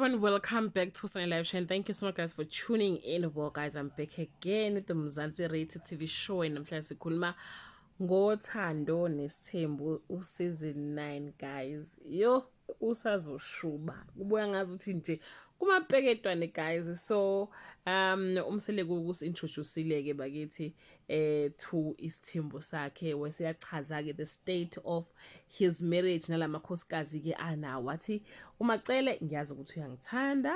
everyone, welcome back to Sunny Live Show, and thank you so much guys for tuning in. Well guys, I'm back again with the Mzansi Rated TV show, and namhlanje sikhuluma ngothando nesithembu season 9 guys. Yo kusazoshuba kubuya ngazi ukuthi nje kumapeketwane guys. So umseleko ukusintroduceile ke bakithi to isithembu sakhe wesiyachaza ke the state of his marriage nalamakhosikazi ke anawo. Wathi umacele ngiyazi ukuthi uyangithanda,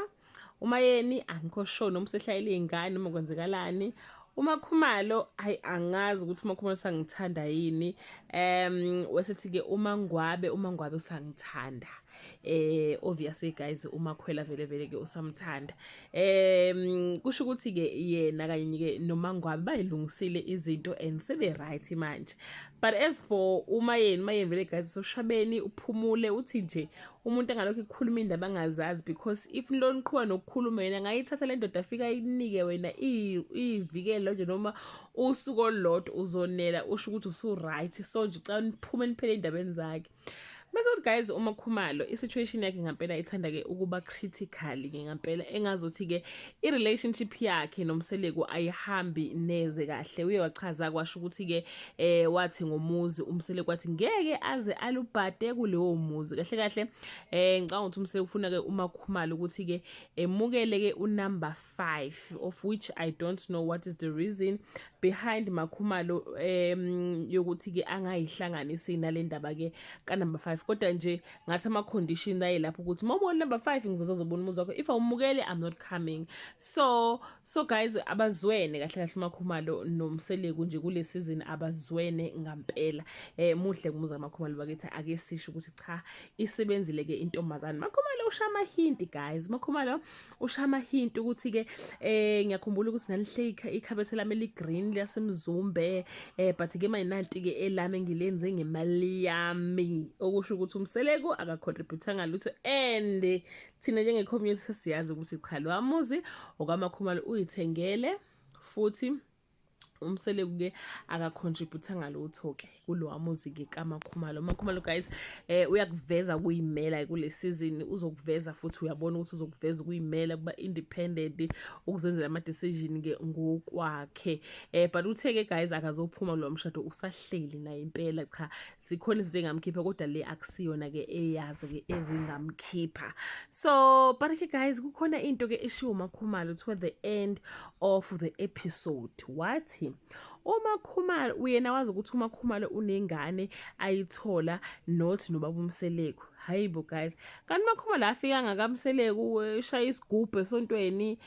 umayeni angikho sure noma sehlayile ingane noma kwenzekalani, umakhumalo angazi ukuthi umakhumalo sangithanda yini, wesithi ke umangwabe usangithanda. Obviously guys umakhwela vele ke usamthanda. Kusho ukuthi ke yena kanye ke nomangwabe bayilungisile izinto and sebe right manje. But as for umayeni vele guys soshabeni uphumule, uthi nje umuntu engalokho ikhuluma indaba angazazi, because if lonqhwa nokukhuluma yena ngayithatha le ndoda afika inike wena ivikelo nje noma usuku olodwa uzonela usho ukuthi usu right. So nje xa niphume niphele indabeni zakhe. Mase guys umakhumalo isituation yakhe ngempela ithanda ke ukuba critical ngempela, engazothi ke irelationship yakhe nomseleko ayihambi neze kahle. Uye wachaza kwasho ukuthi ke wathi ngomuzi umseleko wathi ngeke aze alubhade kuleyo muzi kahle kahle. Ngicanga ukuthi umseleko ufuna ke umakhumalo ukuthi ke emukele ke unumber 5, of which I don't know what is the reason behind makhumalo yokuthi ke angayihlanganisi nale ndaba ke ka number 5. Kodwa nje ngathi ama condition ayi lapho ukuthi mama number 5 ngizozobona umuzi wakho, if awumukele I'm not coming. So guys abazwene kahle kahle makhumalo nomseleko nje kule season abazwene ngempela. Muhle kumuzi amakhumalo bakithi ake sisho ukuthi cha isebenzile ke intombazana. Makhumalo ushama hint guys, makhumalo ushama hint ukuthi ke ngiyakhumbula ukuthi nalihle ikhabethe lami eligreen lasemzumbe, but ke manje nanti ke elami ngilenze ngemali yami, okusho ukuthi umseleko akacontribute ngalutho. And thina njenge community sesiyazi ukuthi cha lo amuzi okwamakhumalo uyithengele, futhi umseleko ke akacontribute ngalutho ke kulo amuzi ke kamakhumalo. Makhumalo guys uyakuveza kuyimela kule season, uzokuveza futhi uyabona ukuthi uzokuveza kuyimela kuba independent, ukuzenzela ama decision ke ngokwakhe. But uthe ke guys akazophuma lo mshado usahleli naye impela, cha sikhona izinto engamkhipha kodwa le akusiyona ke eyazo ke ezingamkhipha. So but ke guys kukhona into ke eshiwo makhumalo toward the end of the episode. Wathi umakhumalo uyena wazi ukuthi umakhumalo unengane ayithola not nobaba umseleko. Hayibo guys, kanti makhumalo afika ngakamseleko eshaya isigubhu esontweni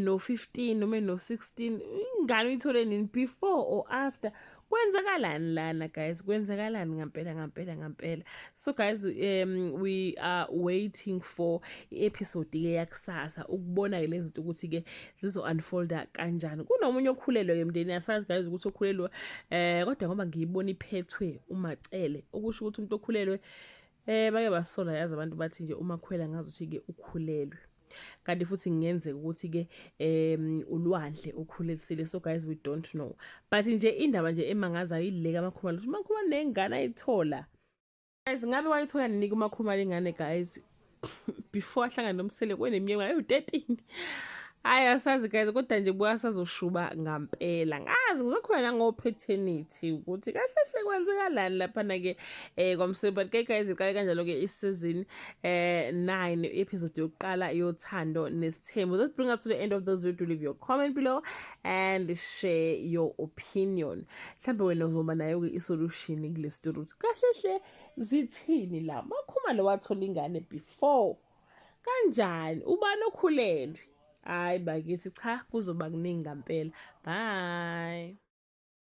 no 15 noma no 16, ingane uyithole nini, before or after? Kwenzakalani lana guys, kwenzakalani ngempela. So guys we are waiting for episode ke yakusasa ukubona ke lezi zinto ukuthi ke zizo unfolda kanjani. Kunomunye okhulelwe emndeni, asazi guys ukuthi okhulelwe kodwa ngoba ngiyibona iphethwe umacele, okusho ukuthi umuntu okhulelwe bake basola yazi abantu bathi nje umakhwela ngazuthi ke ukhulelwe, kanti futhi ngenzeka ukuthi ke ulwandle ukhulisile. So guys we don't know, but nje indaba nje emangaza yileka amakhumalo ukuthi makhumalo nengane ayithola. Guys ngabe wayithola nini kumakhumalo ingane guys before ahlangana nomseleko weneminyaka ewu13? Hayi asazi guys, kodwa nje buya sazoshuba ngempela. Ngazi ngizokhona ngopaternity ukuthi kahle hle kwenzekalani lapha na ke kwamseleko. But ke guys iqale kanjalo ke iseason 9 episode yokuqala yothando nesithembu. That brings us to the end of this video. Leave your comment below and share your opinion. Mhlambe wena uvuma nayo ke isolution kule story ukuthi kahle hle zithini la makhumalo wathola ingane before kanjani, ubani okhulelwe? Hayi bakithi cha kuzoba kuningi ngempela. Bye.